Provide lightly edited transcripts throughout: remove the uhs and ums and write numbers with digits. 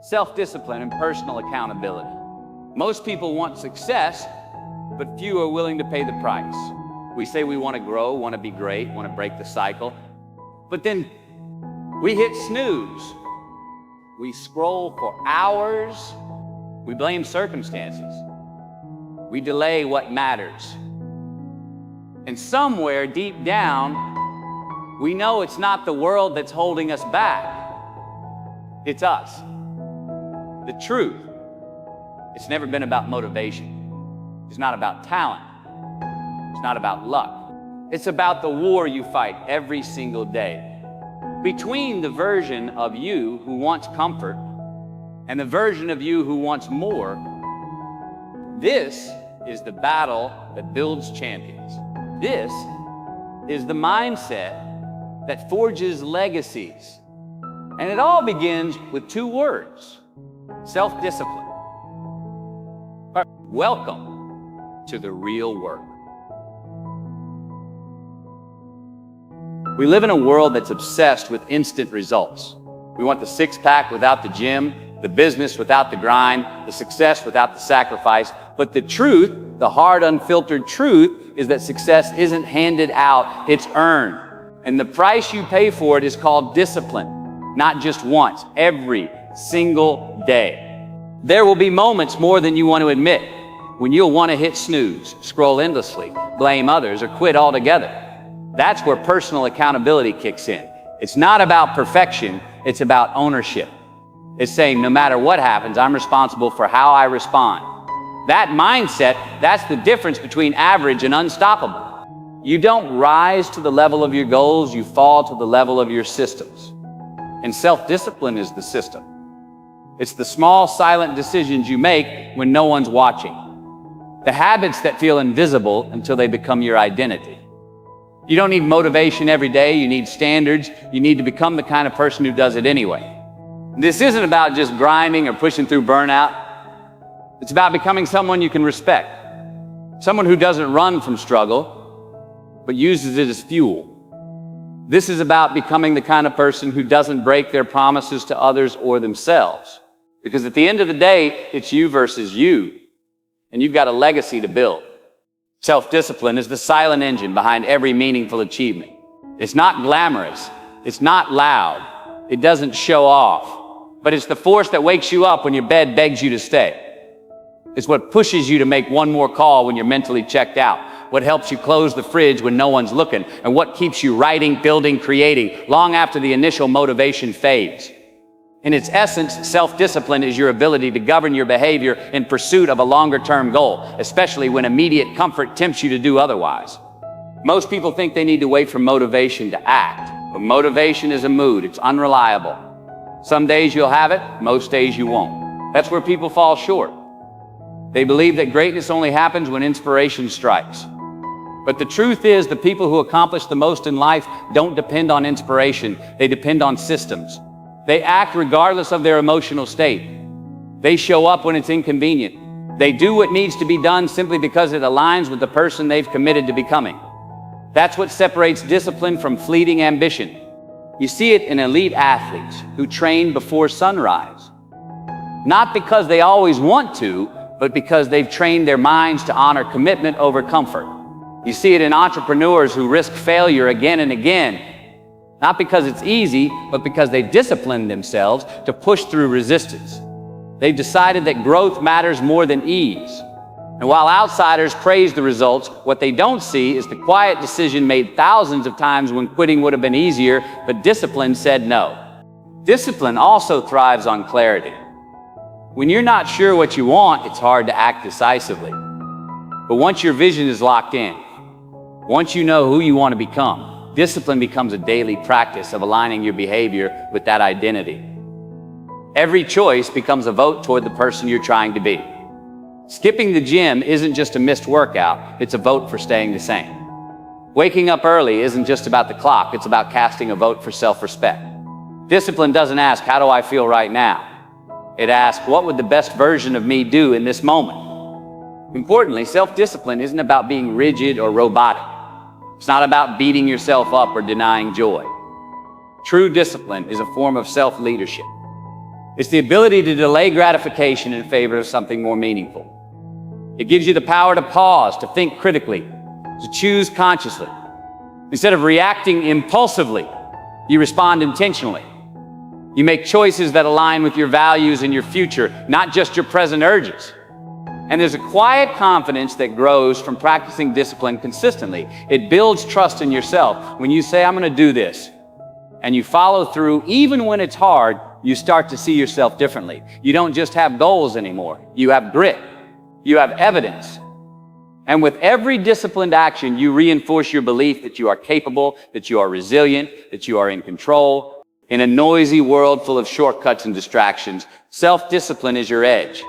self-discipline and personal accountability. Most people want success, but few are willing to pay the price. We say we want to grow, want to be great, want to break the cycle, but then we hit snooze. We scroll for hours. We blame circumstances. We delay what matters. And somewhere deep down, we know it's not the world that's holding us back. It's us. The truth, it's never been about motivation. It's not about talent. It's not about luck. It's about the war you fight every single day between the version of you who wants comfort and the version of you who wants more. This is the battle that builds champions. This is the mindset that forges legacies. And it all begins with two words: self-discipline. Welcome to the real work. We live in a world that's obsessed with instant results. We want the six-pack without the gym, the business without the grind, the success without the sacrifice. But the truth, the hard, unfiltered truth, is that success isn't handed out, it's earned. And the price you pay for it is called discipline, not just once, every single day. There will be moments more than you want to admit when you'll want to hit snooze, scroll endlessly, blame others, or quit altogether. That's where personal accountability kicks in. It's not about perfection, it's about ownership. It's saying no matter what happens, I'm responsible for how I respond. That mindset, that's the difference between average and unstoppable. You don't rise to the level of your goals, you fall to the level of your systems. And self-discipline is the system. It's the small, silent decisions you make when no one's watching. The habits that feel invisible until they become your identity. You don't need motivation every day, you need standards. You need to become the kind of person who does it anyway. This isn't about just grinding or pushing through burnout. It's about becoming someone you can respect. Someone who doesn't run from struggle, but uses it as fuel. This is about becoming the kind of person who doesn't break their promises to others or themselves. Because at the end of the day, it's you versus you, and you've got a legacy to build. Self-discipline is the silent engine behind every meaningful achievement. It's not glamorous, it's not loud, it doesn't show off, but it's the force that wakes you up when your bed begs you to stay. It's what pushes you to make one more call when you're mentally checked out, what helps you close the fridge when no one's looking, and what keeps you writing, building, creating long after the initial motivation fades. In its essence, self-discipline is your ability to govern your behavior in pursuit of a longer-term goal, especially when immediate comfort tempts you to do otherwise. Most people think they need to wait for motivation to act, but motivation is a mood, it's unreliable. Some days you'll have it, most days you won't. That's where people fall short. They believe that greatness only happens when inspiration strikes. But the truth is, the people who accomplish the most in life don't depend on inspiration, they depend on systems. They act regardless of their emotional state. They show up when it's inconvenient. They do what needs to be done simply because it aligns with the person they've committed to becoming. That's what separates discipline from fleeting ambition. You see it in elite athletes who train before sunrise. Not because they always want to, but because they've trained their minds to honor commitment over comfort. You see it in entrepreneurs who risk failure again and again, not because it's easy, but because they disciplined themselves to push through resistance. They've decided that growth matters more than ease. And while outsiders praise the results, what they don't see is the quiet decision made thousands of times when quitting would have been easier, but discipline said no. Discipline also thrives on clarity. When you're not sure what you want, it's hard to act decisively. But once your vision is locked in, once you know who you want to become, discipline becomes a daily practice of aligning your behavior with that identity. Every choice becomes a vote toward the person you're trying to be. Skipping the gym isn't just a missed workout, it's a vote for staying the same. Waking up early isn't just about the clock, it's about casting a vote for self-respect. Discipline doesn't ask, how do I feel right now? It asks, what would the best version of me do in this moment? Importantly, self-discipline isn't about being rigid or robotic. It's not about beating yourself up or denying joy. True discipline is a form of self-leadership. It's the ability to delay gratification in favor of something more meaningful. It gives you the power to pause, to think critically, to choose consciously. Instead of reacting impulsively, you respond intentionally. You make choices that align with your values and your future, not just your present urges. And there's a quiet confidence that grows from practicing discipline consistently. It builds trust in yourself. When you say, I'm going to do this, and you follow through, even when it's hard, you start to see yourself differently. You don't just have goals anymore. You have grit. You have evidence. And with every disciplined action, you reinforce your belief that you are capable, that you are resilient, that you are in control. In a noisy world full of shortcuts and distractions, self-discipline is your edge.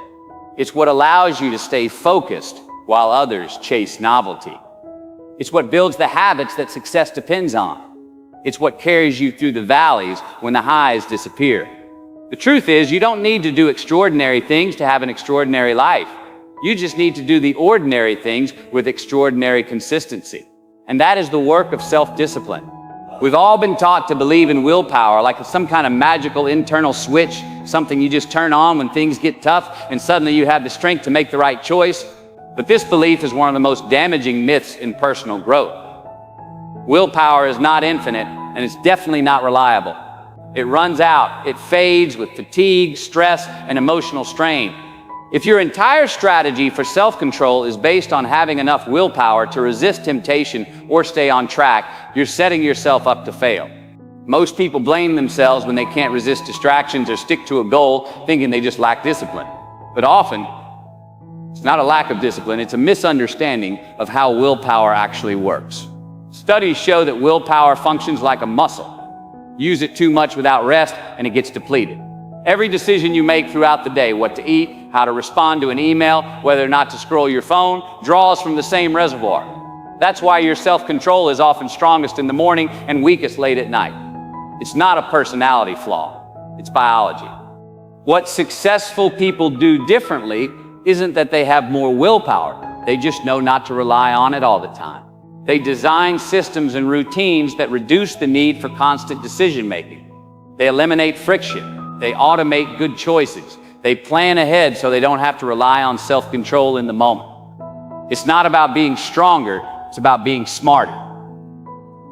It's what allows you to stay focused while others chase novelty. It's what builds the habits that success depends on. It's what carries you through the valleys when the highs disappear. The truth is, you don't need to do extraordinary things to have an extraordinary life. You just need to do the ordinary things with extraordinary consistency. And that is the work of self-discipline. We've all been taught to believe in willpower like some kind of magical internal switch, something you just turn on when things get tough and suddenly you have the strength to make the right choice. But this belief is one of the most damaging myths in personal growth. Willpower is not infinite, and it's definitely not reliable. It runs out, it fades with fatigue, stress, and emotional strain. If your entire strategy for self-control is based on having enough willpower to resist temptation or stay on track, you're setting yourself up to fail. Most people blame themselves when they can't resist distractions or stick to a goal, thinking they just lack discipline. But often, it's not a lack of discipline, it's a misunderstanding of how willpower actually works. Studies show that willpower functions like a muscle. Use it too much without rest, and it gets depleted. Every decision you make throughout the day, what to eat, how to respond to an email, whether or not to scroll your phone, draws from the same reservoir. That's why your self-control is often strongest in the morning and weakest late at night. It's not a personality flaw, it's biology. What successful people do differently isn't that they have more willpower, they just know not to rely on it all the time. They design systems and routines that reduce the need for constant decision-making. They eliminate friction. They automate good choices. They plan ahead so they don't have to rely on self-control in the moment. It's not about being stronger, it's about being smarter.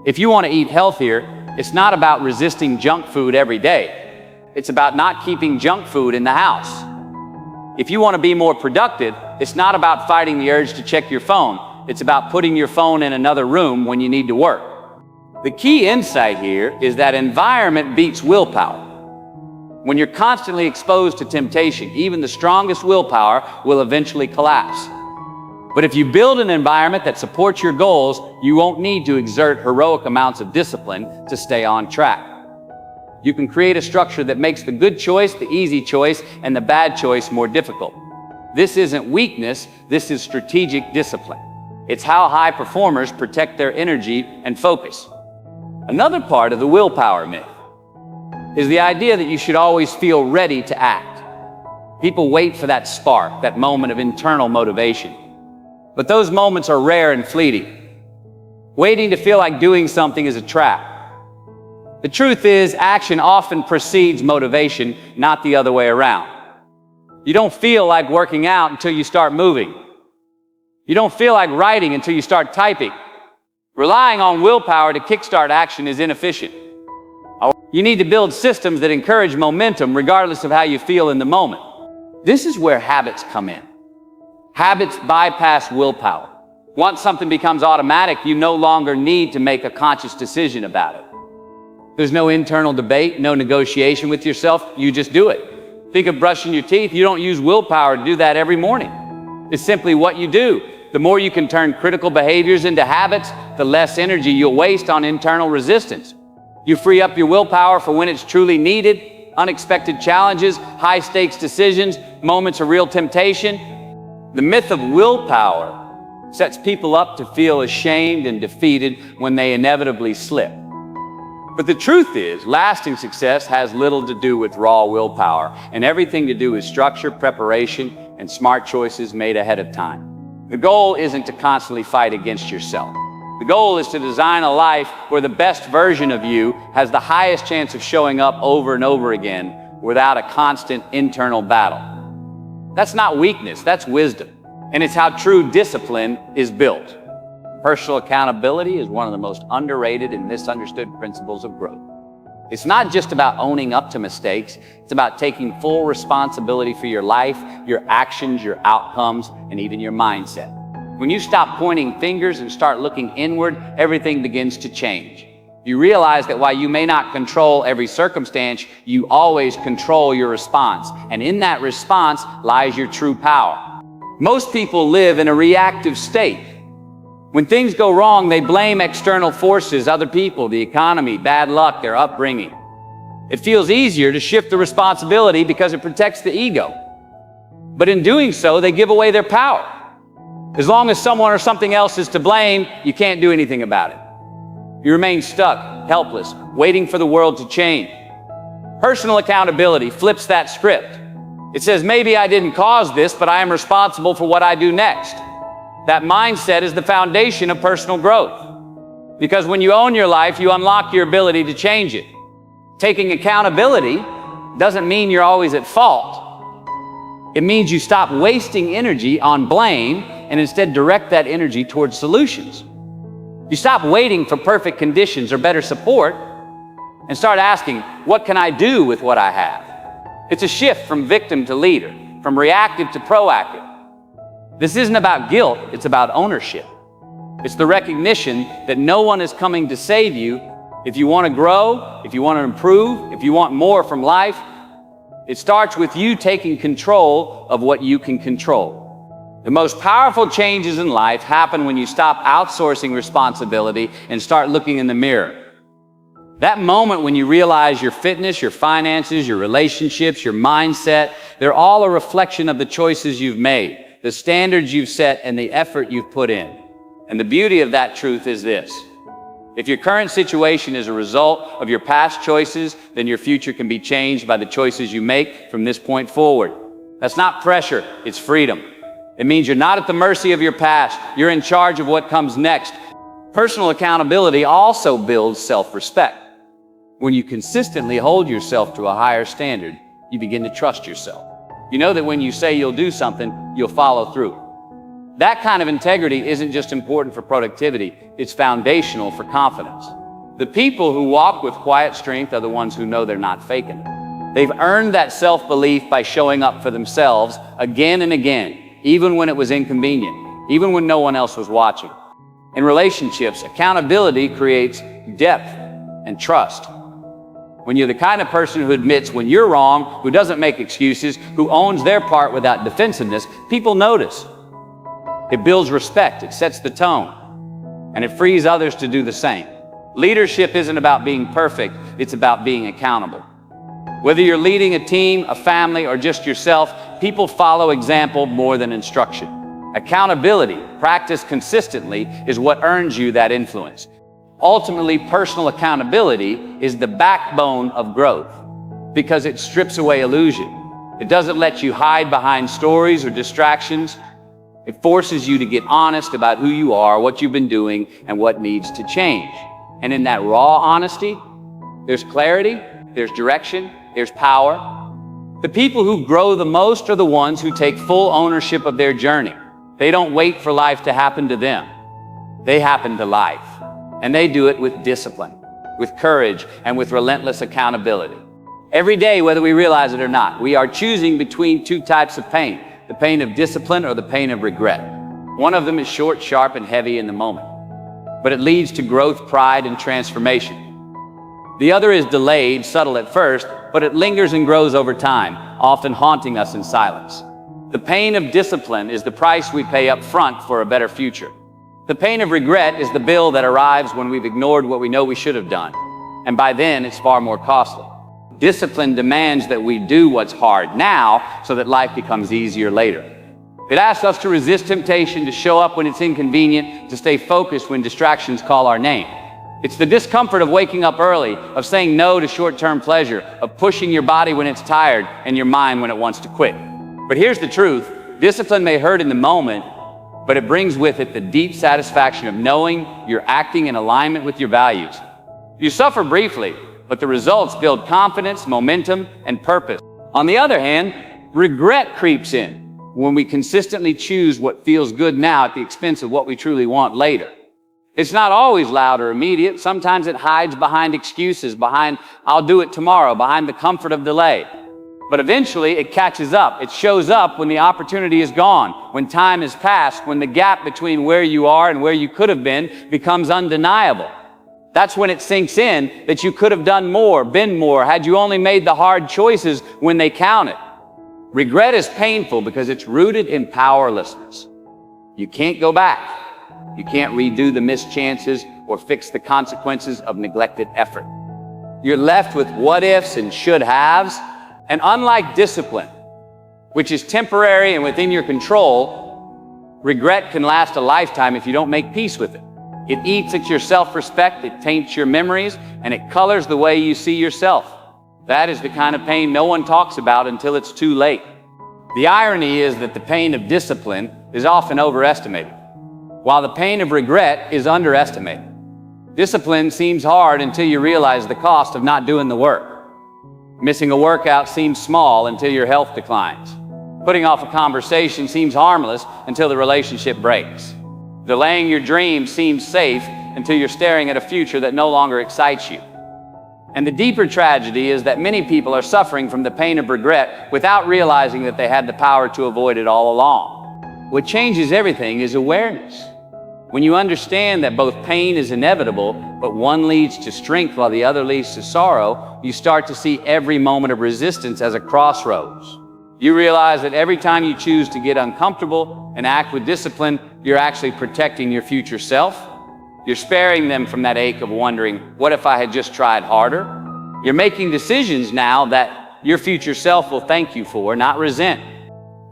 If you want to eat healthier, it's not about resisting junk food every day. It's about not keeping junk food in the house. If you want to be more productive, it's not about fighting the urge to check your phone. It's about putting your phone in another room when you need to work. The key insight here is that environment beats willpower. When you're constantly exposed to temptation, even the strongest willpower will eventually collapse. But if you build an environment that supports your goals, you won't need to exert heroic amounts of discipline to stay on track. You can create a structure that makes the good choice the easy choice and the bad choice more difficult. This isn't weakness, this is strategic discipline. It's how high performers protect their energy and focus. Another part of the willpower myth is the idea that you should always feel ready to act. People wait for that spark, that moment of internal motivation. But those moments are rare and fleeting. Waiting to feel like doing something is a trap. The truth is, action often precedes motivation, not the other way around. You don't feel like working out until you start moving. You don't feel like writing until you start typing. Relying on willpower to kickstart action is inefficient. You need to build systems that encourage momentum regardless of how you feel in the moment. This is where habits come in. Habits bypass willpower. Once something becomes automatic, you no longer need to make a conscious decision about it. There's no internal debate, no negotiation with yourself, you just do it. Think of brushing your teeth. You don't use willpower to do that every morning. It's simply what you do. The more you can turn critical behaviors into habits, the less energy you'll waste on internal resistance. You free up your willpower for when it's truly needed, unexpected challenges, high-stakes decisions, moments of real temptation. The myth of willpower sets people up to feel ashamed and defeated when they inevitably slip. But the truth is, lasting success has little to do with raw willpower and everything to do with structure, preparation, and smart choices made ahead of time. The goal isn't to constantly fight against yourself. The goal is to design a life where the best version of you has the highest chance of showing up over and over again, without a constant internal battle. That's not weakness, that's wisdom. And it's how true discipline is built. Personal accountability is one of the most underrated and misunderstood principles of growth. It's not just about owning up to mistakes, it's about taking full responsibility for your life, your actions, your outcomes, and even your mindset. When you stop pointing fingers and start looking inward, everything begins to change. You realize that while you may not control every circumstance, you always control your response. And in that response lies your true power. Most people live in a reactive state. When things go wrong, they blame external forces, other people, the economy, bad luck, their upbringing. It feels easier to shift the responsibility because it protects the ego. But in doing so, they give away their power. As long as someone or something else is to blame, you can't do anything about it. You remain stuck, helpless, waiting for the world to change. Personal accountability flips that script. It says, maybe I didn't cause this, but I am responsible for what I do next. That mindset is the foundation of personal growth. Because when you own your life, you unlock your ability to change it. Taking accountability doesn't mean you're always at fault. It means you stop wasting energy on blame and instead direct that energy towards solutions. You stop waiting for perfect conditions or better support and start asking, what can I do with what I have? It's a shift from victim to leader, from reactive to proactive. This isn't about guilt, it's about ownership. It's the recognition that no one is coming to save you. If you want to grow, if you want to improve, if you want more from life, it starts with you taking control of what you can control. The most powerful changes in life happen when you stop outsourcing responsibility and start looking in the mirror. That moment when you realize your fitness, your finances, your relationships, your mindset, they're all a reflection of the choices you've made, the standards you've set, and the effort you've put in. And the beauty of that truth is this: if your current situation is a result of your past choices, then your future can be changed by the choices you make from this point forward. That's not pressure, it's freedom. It means you're not at the mercy of your past, you're in charge of what comes next. Personal accountability also builds self-respect. When you consistently hold yourself to a higher standard, you begin to trust yourself. You know that when you say you'll do something, you'll follow through. That kind of integrity isn't just important for productivity, it's foundational for confidence. The people who walk with quiet strength are the ones who know they're not faking it. They've earned that self-belief by showing up for themselves again and again, even when it was inconvenient, even when no one else was watching. In relationships, accountability creates depth and trust. When you're the kind of person who admits when you're wrong, who doesn't make excuses, who owns their part without defensiveness, people notice. It builds respect, it sets the tone, and it frees others to do the same. Leadership isn't about being perfect, it's about being accountable. Whether you're leading a team, a family, or just yourself, people follow example more than instruction. Accountability, practiced consistently, is what earns you that influence. Ultimately, personal accountability is the backbone of growth because it strips away illusion. It doesn't let you hide behind stories or distractions. It forces you to get honest about who you are, what you've been doing, and what needs to change. And in that raw honesty, there's clarity, there's direction, there's power. The people who grow the most are the ones who take full ownership of their journey. They don't wait for life to happen to them. They happen to life. And they do it with discipline, with courage, and with relentless accountability. Every day, whether we realize it or not, we are choosing between two types of pain, the pain of discipline or the pain of regret. One of them is short, sharp, and heavy in the moment, but it leads to growth, pride, and transformation. The other is delayed, subtle at first, but it lingers and grows over time, often haunting us in silence. The pain of discipline is the price we pay up front for a better future. The pain of regret is the bill that arrives when we've ignored what we know we should have done, and by then it's far more costly. Discipline demands that we do what's hard now so that life becomes easier later. It asks us to resist temptation, to show up when it's inconvenient, to stay focused when distractions call our name. It's the discomfort of waking up early, of saying no to short-term pleasure, of pushing your body when it's tired and your mind when it wants to quit. But here's the truth: discipline may hurt in the moment, but it brings with it the deep satisfaction of knowing you're acting in alignment with your values. You suffer briefly, but the results build confidence, momentum, and purpose. On the other hand, regret creeps in when we consistently choose what feels good now at the expense of what we truly want later. It's not always loud or immediate. Sometimes it hides behind excuses, behind "I'll do it tomorrow," behind the comfort of delay. But eventually it catches up. It shows up when the opportunity is gone, when time has passed, when the gap between where you are and where you could have been becomes undeniable. That's when it sinks in that you could have done more, been more, had you only made the hard choices when they counted. Regret is painful because it's rooted in powerlessness. You can't go back. You can't redo the missed chances or fix the consequences of neglected effort. You're left with what ifs and should haves. And unlike discipline, which is temporary and within your control, regret can last a lifetime if you don't make peace with it. It eats at your self-respect, it taints your memories, and it colors the way you see yourself. That is the kind of pain no one talks about until it's too late. The irony is that the pain of discipline is often overestimated, while the pain of regret is underestimated. Discipline seems hard until you realize the cost of not doing the work. Missing a workout seems small until your health declines. Putting off a conversation seems harmless until the relationship breaks. Delaying your dreams seems safe until you're staring at a future that no longer excites you. And the deeper tragedy is that many people are suffering from the pain of regret without realizing that they had the power to avoid it all along. What changes everything is awareness. When you understand that both pain is inevitable, but one leads to strength while the other leads to sorrow, you start to see every moment of resistance as a crossroads. You realize that every time you choose to get uncomfortable and act with discipline, you're actually protecting your future self. You're sparing them from that ache of wondering, what if I had just tried harder? You're making decisions now that your future self will thank you for, not resent.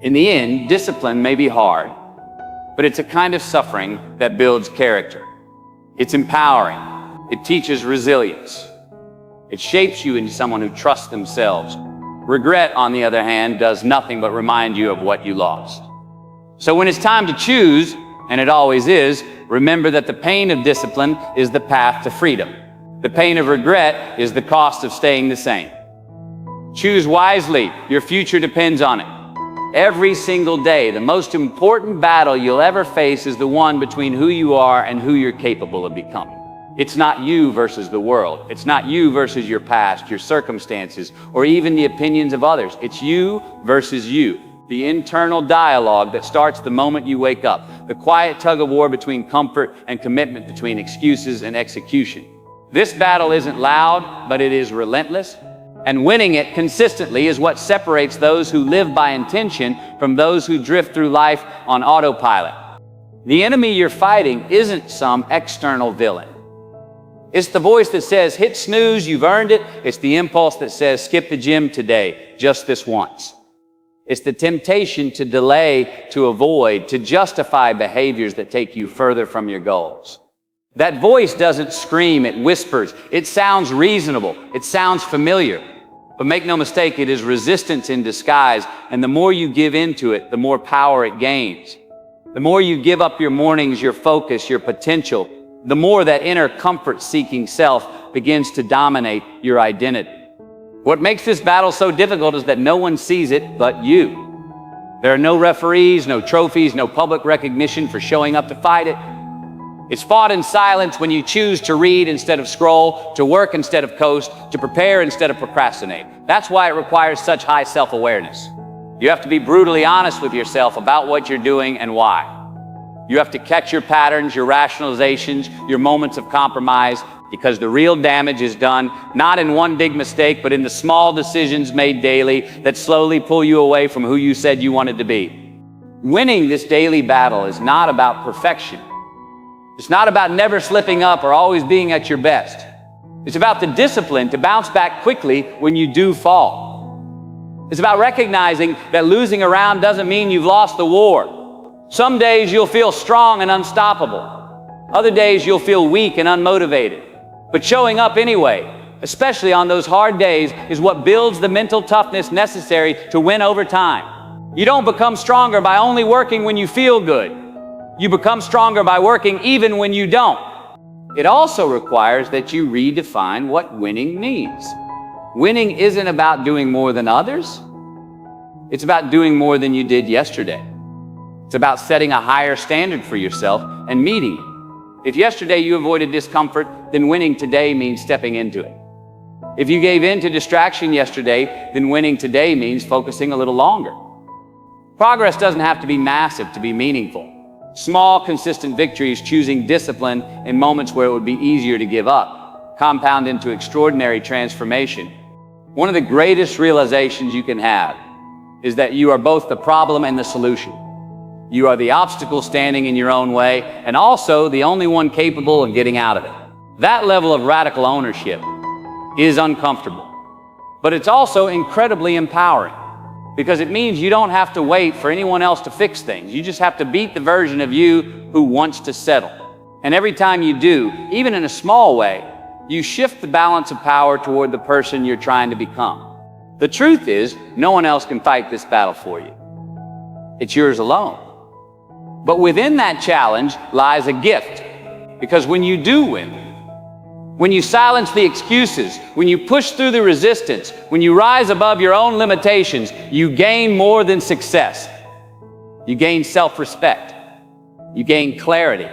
In the end, discipline may be hard, but it's a kind of suffering that builds character. It's empowering. It teaches resilience. It shapes you into someone who trusts themselves. Regret, on the other hand, does nothing but remind you of what you lost. So when it's time to choose, and it always is, remember that the pain of discipline is the path to freedom. The pain of regret is the cost of staying the same. Choose wisely. Your future depends on it. Every single day, the most important battle you'll ever face is the one between who you are and who you're capable of becoming. It's not you versus the world. It's not you versus your past, your circumstances, or even the opinions of others. It's you versus you. The internal dialogue that starts the moment you wake up. The quiet tug of war between comfort and commitment, between excuses and execution. This battle isn't loud, but it is relentless. And winning it consistently is what separates those who live by intention from those who drift through life on autopilot. The enemy you're fighting isn't some external villain. It's the voice that says, hit snooze, you've earned it. It's the impulse that says, skip the gym today, just this once. It's the temptation to delay, to avoid, to justify behaviors that take you further from your goals. That voice doesn't scream, it whispers. It sounds reasonable. It sounds familiar. But make no mistake, it is resistance in disguise. And the more you give into it, the more power it gains. The more you give up your mornings, your focus, your potential, the more that inner comfort-seeking self begins to dominate your identity. What makes this battle so difficult is that no one sees it but you. There are no referees, no trophies, no public recognition for showing up to fight it. It's fought in silence when you choose to read instead of scroll, to work instead of coast, to prepare instead of procrastinate. That's why it requires such high self-awareness. You have to be brutally honest with yourself about what you're doing and why. You have to catch your patterns, your rationalizations, your moments of compromise, because the real damage is done not in one big mistake, but in the small decisions made daily that slowly pull you away from who you said you wanted to be. Winning this daily battle is not about perfection. It's not about never slipping up or always being at your best. It's about the discipline to bounce back quickly when you do fall. It's about recognizing that losing a round doesn't mean you've lost the war. Some days you'll feel strong and unstoppable. Other days you'll feel weak and unmotivated. But showing up anyway, especially on those hard days, is what builds the mental toughness necessary to win over time. You don't become stronger by only working when you feel good. You become stronger by working even when you don't. It also requires that you redefine what winning means. Winning isn't about doing more than others. It's about doing more than you did yesterday. It's about setting a higher standard for yourself and meeting it. If yesterday you avoided discomfort, then winning today means stepping into it. If you gave in to distraction yesterday, then winning today means focusing a little longer. Progress doesn't have to be massive to be meaningful. Small, consistent victories, choosing discipline in moments where it would be easier to give up, compound into extraordinary transformation. One of the greatest realizations you can have is that you are both the problem and the solution. You are the obstacle standing in your own way, and also the only one capable of getting out of it. That level of radical ownership is uncomfortable, but it's also incredibly empowering, because it means you don't have to wait for anyone else to fix things. You just have to beat the version of you who wants to settle. And every time you do, even in a small way, you shift the balance of power toward the person you're trying to become. The truth is, no one else can fight this battle for you. It's yours alone. But within that challenge lies a gift, because when you do win, when you silence the excuses, when you push through the resistance, when you rise above your own limitations, you gain more than success. You gain self-respect, you gain clarity,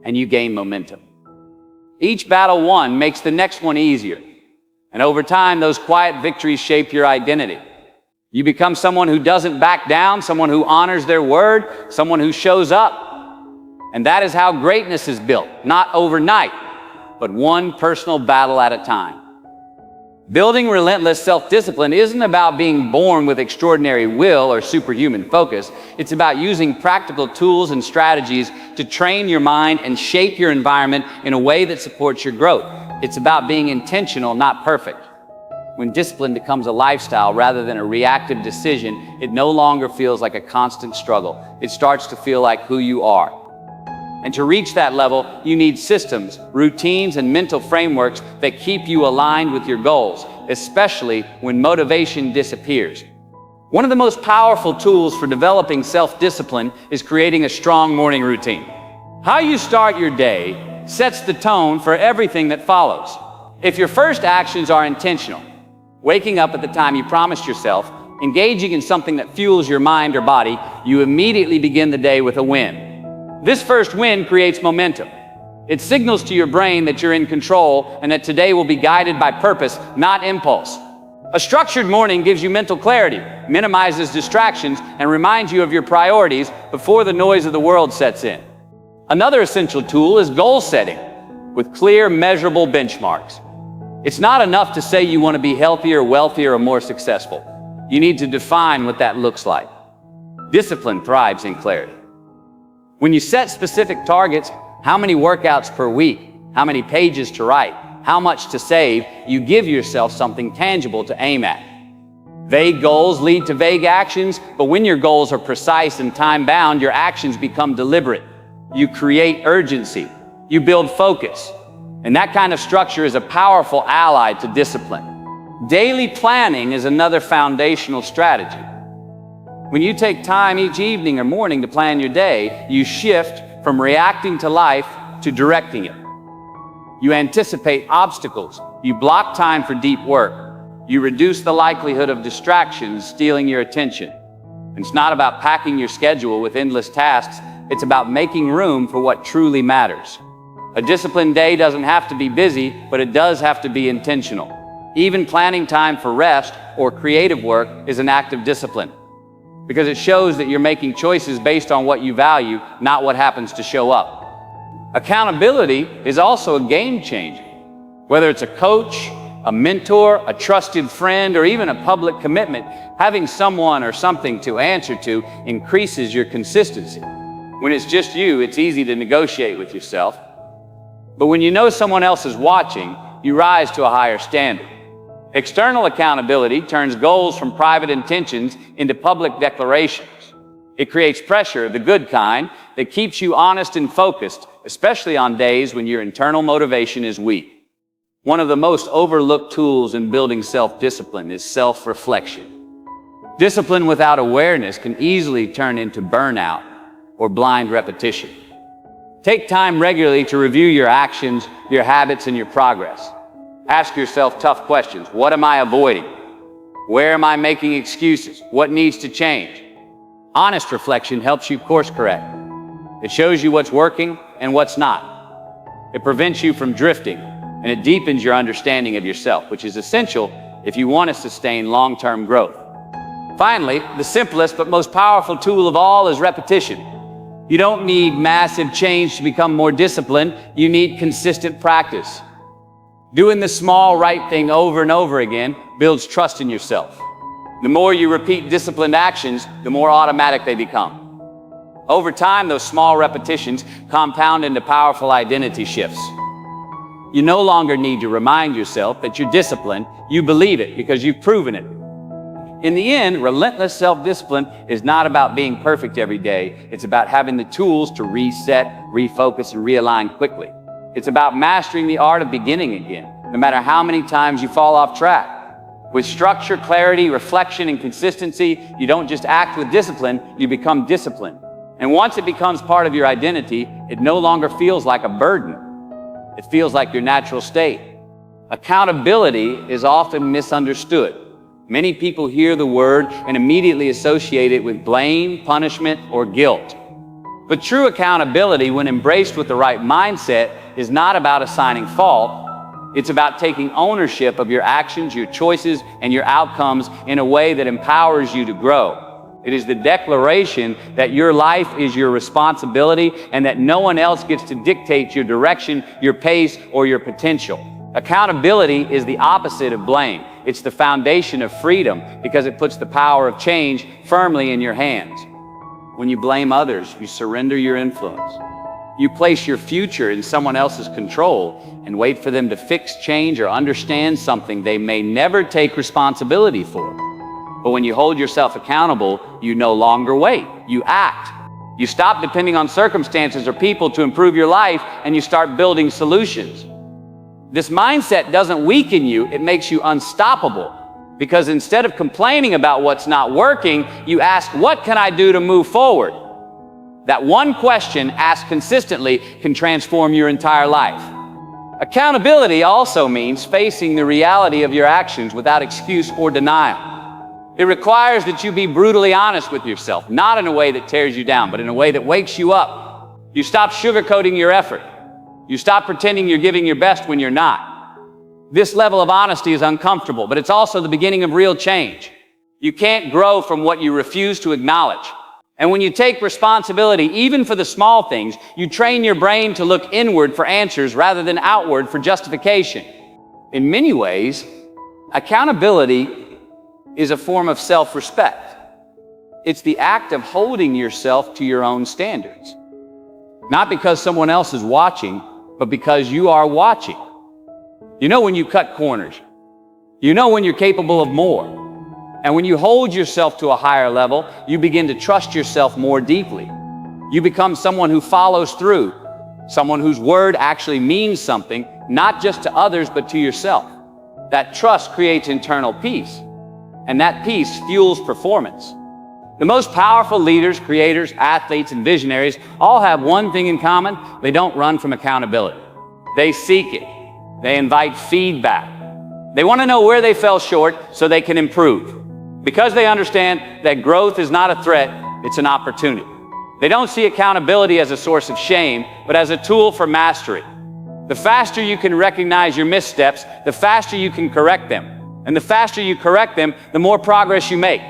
and you gain momentum. Each battle won makes the next one easier. And over time, those quiet victories shape your identity. You become someone who doesn't back down, someone who honors their word, someone who shows up. And that is how greatness is built, not overnight, but one personal battle at a time. Building relentless self-discipline isn't about being born with extraordinary will or superhuman focus. It's about using practical tools and strategies to train your mind and shape your environment in a way that supports your growth. It's about being intentional, not perfect. When discipline becomes a lifestyle rather than a reactive decision, it no longer feels like a constant struggle. It starts to feel like who you are. And to reach that level, you need systems, routines, and mental frameworks that keep you aligned with your goals, especially when motivation disappears. One of the most powerful tools for developing self-discipline is creating a strong morning routine. How you start your day sets the tone for everything that follows. If your first actions are intentional, waking up at the time you promised yourself, engaging in something that fuels your mind or body, you immediately begin the day with a win. This first win creates momentum. It signals to your brain that you're in control and that today will be guided by purpose, not impulse. A structured morning gives you mental clarity, minimizes distractions, and reminds you of your priorities before the noise of the world sets in. Another essential tool is goal setting with clear, measurable benchmarks. It's not enough to say you want to be healthier, wealthier, or more successful. You need to define what that looks like. Discipline thrives in clarity. When you set specific targets, how many workouts per week, how many pages to write, how much to save, you give yourself something tangible to aim at. Vague goals lead to vague actions, but when your goals are precise and time-bound, your actions become deliberate. You create urgency. You build focus. And that kind of structure is a powerful ally to discipline. Daily planning is another foundational strategy. When you take time each evening or morning to plan your day, you shift from reacting to life to directing it. You anticipate obstacles. You block time for deep work. You reduce the likelihood of distractions stealing your attention. And it's not about packing your schedule with endless tasks. It's about making room for what truly matters. A disciplined day doesn't have to be busy, but it does have to be intentional. Even planning time for rest or creative work is an act of discipline, because it shows that you're making choices based on what you value, not what happens to show up. Accountability is also a game changer. Whether it's a coach, a mentor, a trusted friend, or even a public commitment, having someone or something to answer to increases your consistency. When it's just you, it's easy to negotiate with yourself. But when you know someone else is watching, you rise to a higher standard. External accountability turns goals from private intentions into public declarations. It creates pressure, the good kind, that keeps you honest and focused, especially on days when your internal motivation is weak. One of the most overlooked tools in building self-discipline is self-reflection. Discipline without awareness can easily turn into burnout or blind repetition. Take time regularly to review your actions, your habits, and your progress. Ask yourself tough questions. What am I avoiding? Where am I making excuses? What needs to change? Honest reflection helps you course correct. It shows you what's working and what's not. It prevents you from drifting, and it deepens your understanding of yourself, which is essential if you want to sustain long-term growth. Finally, the simplest but most powerful tool of all is repetition. You don't need massive change to become more disciplined. You need consistent practice. Doing the small right thing over and over again builds trust in yourself. The more you repeat disciplined actions, the more automatic they become. Over time, those small repetitions compound into powerful identity shifts. You no longer need to remind yourself that you're disciplined. You believe it because you've proven it. In the end, relentless self-discipline is not about being perfect every day. It's about having the tools to reset, refocus, and realign quickly. It's about mastering the art of beginning again, no matter how many times you fall off track. With structure, clarity, reflection, and consistency, you don't just act with discipline, you become disciplined. And once it becomes part of your identity, it no longer feels like a burden. It feels like your natural state. Accountability is often misunderstood. Many people hear the word and immediately associate it with blame, punishment, or guilt. But true accountability, when embraced with the right mindset, is not about assigning fault. It's about taking ownership of your actions, your choices, and your outcomes in a way that empowers you to grow. It is the declaration that your life is your responsibility and that no one else gets to dictate your direction, your pace, or your potential. Accountability is the opposite of blame. It's the foundation of freedom because it puts the power of change firmly in your hands. When you blame others, you surrender your influence. You place your future in someone else's control and wait for them to fix, change, or understand something they may never take responsibility for. But when you hold yourself accountable, you no longer wait. You act. You stop depending on circumstances or people to improve your life, and you start building solutions. This mindset doesn't weaken you, it makes you unstoppable. Because instead of complaining about what's not working, you ask, what can I do to move forward? That one question asked consistently can transform your entire life. Accountability also means facing the reality of your actions without excuse or denial. It requires that you be brutally honest with yourself, not in a way that tears you down, but in a way that wakes you up. You stop sugarcoating your effort. You stop pretending you're giving your best when you're not. This level of honesty is uncomfortable, but it's also the beginning of real change. You can't grow from what you refuse to acknowledge. And when you take responsibility, even for the small things, you train your brain to look inward for answers rather than outward for justification. In many ways, accountability is a form of self-respect. It's the act of holding yourself to your own standards. Not because someone else is watching, but because you are watching. You know when you cut corners. You know when you're capable of more. And when you hold yourself to a higher level, you begin to trust yourself more deeply. You become someone who follows through, someone whose word actually means something, not just to others, but to yourself. That trust creates internal peace, and that peace fuels performance. The most powerful leaders, creators, athletes, and visionaries all have one thing in common: they don't run from accountability. They seek it. They invite feedback. They want to know where they fell short so they can improve. Because they understand that growth is not a threat, it's an opportunity. They don't see accountability as a source of shame, but as a tool for mastery. The faster you can recognize your missteps, the faster you can correct them. And the faster you correct them, the more progress you make.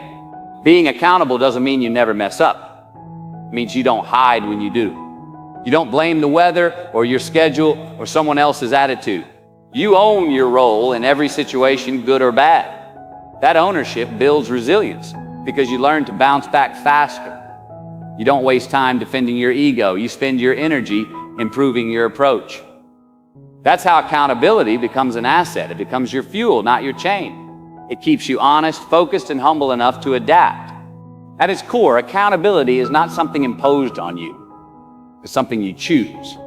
Being accountable doesn't mean you never mess up. It means you don't hide when you do. You don't blame the weather or your schedule or someone else's attitude. You own your role in every situation, good or bad. That ownership builds resilience because you learn to bounce back faster. You don't waste time defending your ego. You spend your energy improving your approach. That's how accountability becomes an asset. It becomes your fuel, not your chain. It keeps you honest, focused, and humble enough to adapt. At its core, accountability is not something imposed on you. It's something you choose.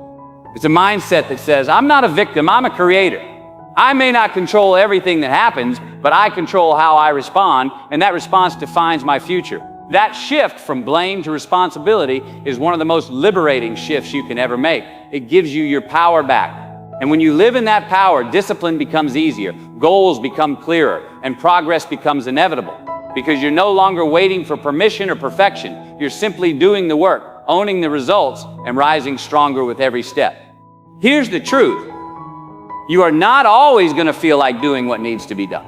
It's a mindset that says, I'm not a victim, I'm a creator. I may not control everything that happens, but I control how I respond, and that response defines my future. That shift from blame to responsibility is one of the most liberating shifts you can ever make. It gives you your power back. And when you live in that power, discipline becomes easier, goals become clearer, and progress becomes inevitable. Because you're no longer waiting for permission or perfection. You're simply doing the work, owning the results, and rising stronger with every step. Here's the truth. You are not always going to feel like doing what needs to be done.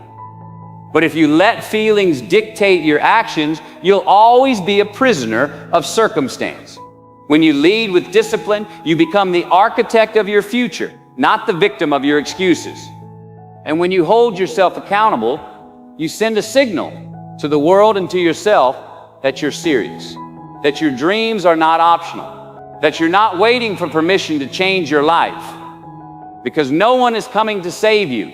But if you let feelings dictate your actions, you'll always be a prisoner of circumstance. When you lead with discipline, you become the architect of your future, not the victim of your excuses. And when you hold yourself accountable, you send a signal to the world and to yourself that you're serious, that your dreams are not optional, that you're not waiting for permission to change your life, because no one is coming to save you.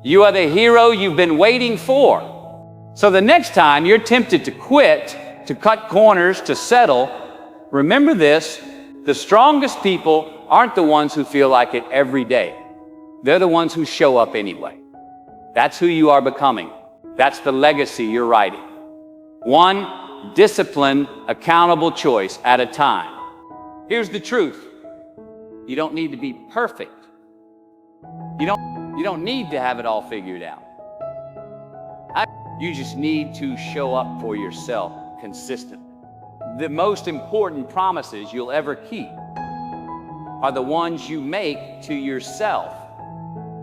You are the hero you've been waiting for. So the next time you're tempted to quit, to cut corners, to settle, remember this: the strongest people aren't the ones who feel like it every day. They're the ones who show up anyway. That's who you are becoming. That's the legacy you're writing. One disciplined, accountable choice at a time. Here's the truth. You don't need to be perfect. You don't need to have it all figured out. You just need to show up for yourself consistently. The most important promises you'll ever keep are the ones you make to yourself,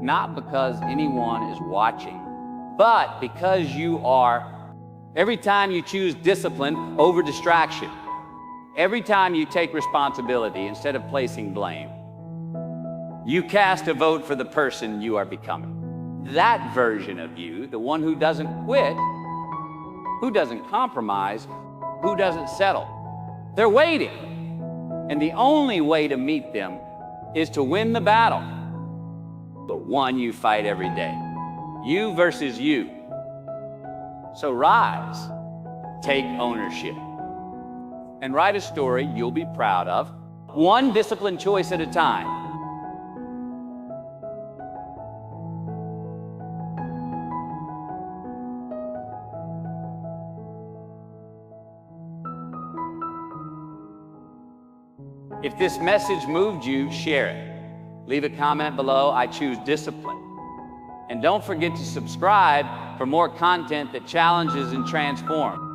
not because anyone is watching, but because you are. Every time you choose discipline over distraction, every time you take responsibility instead of placing blame, you cast a vote for the person you are becoming. That version of you, the one who doesn't quit, who doesn't compromise, who doesn't settle. They're waiting. And the only way to meet them is to win the battle, the one you fight every day. You versus you. So rise, take ownership, and write a story you'll be proud of, one disciplined choice at a time. If this message moved you, share it. Leave a comment below. I choose discipline. And don't forget to subscribe for more content that challenges and transforms.